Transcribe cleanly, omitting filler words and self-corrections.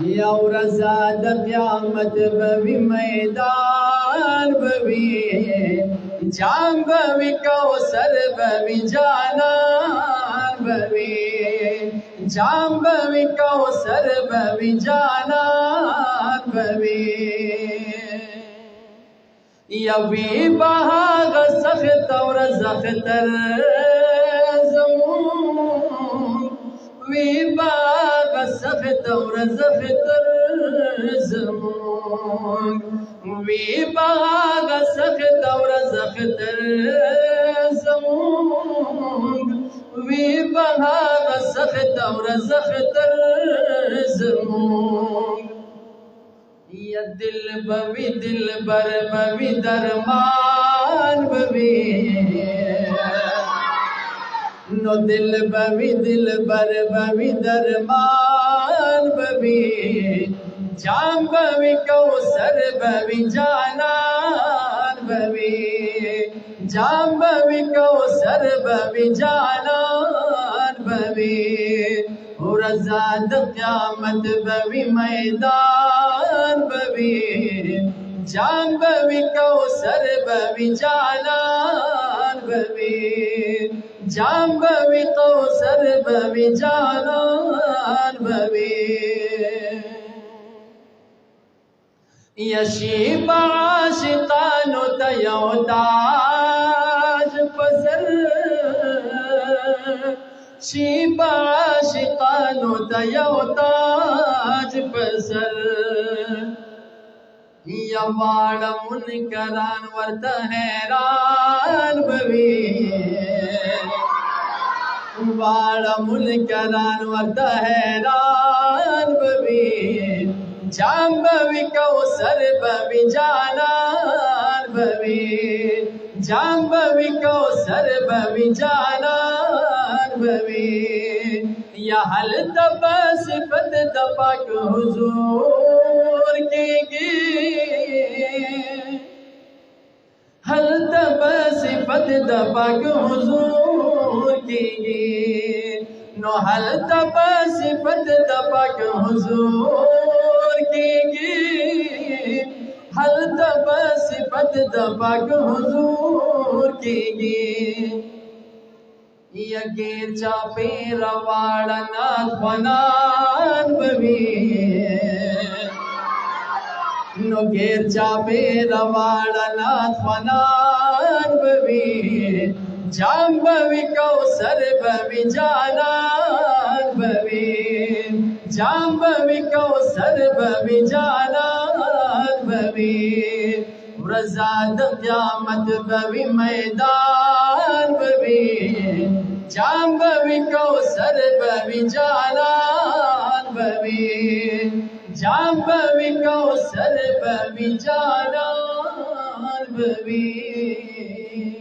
you رزاد قیامت بوی میدان بوی جام بوی کوثر بوی جانان بوی جام بوی کوثر بوی جانان بوی UV بهاغ سخت اور زختر زمون وی باغ سخت اور زختر زمون وی باغ سخت اور زختر زمون وی باغ سخت اور زختر زمون یا دل بوی دل بر بوی درمان بوی نو دل بوی دل بر بوی درمان بوی جام بوی کوثر بوی جانان بوی جام بوی کوثر بوی جانان بوی رزاد قیامت بوی میدان بوی جام بوی کوثر بوی جانان بوی جام بوی کوثر بوی جانان بوی یشیب عاشقانو تیو تاج پسر شیب عاشقانو تیو تاج پسر یا واڑا منکران ورتا حیران بوی واڑا منکران ورتا حیران بوی جام بوی کوثر بوی جانان بوی جام بوی کوثر بوی جانان بوی یا حل تب صفت دپاک حضور کی گی حل تب صفت دپاک حضور کی گی نو حل تب صفت دپاک حضور کی گی حل تب صفت دپاک حضور کی گی یا گیر چاپی رواڑا نات فنان بوی نو گیر چاپی رواڑا نات فنان بوی جام بوی کوثر بوی جانان بوی جام بوی کوثر بوی جانان بوی رزاد قیامت بوی میدان بوی جام بوی کوثر بوی جانان بوی جام بوی کوثر بوی جانان بوی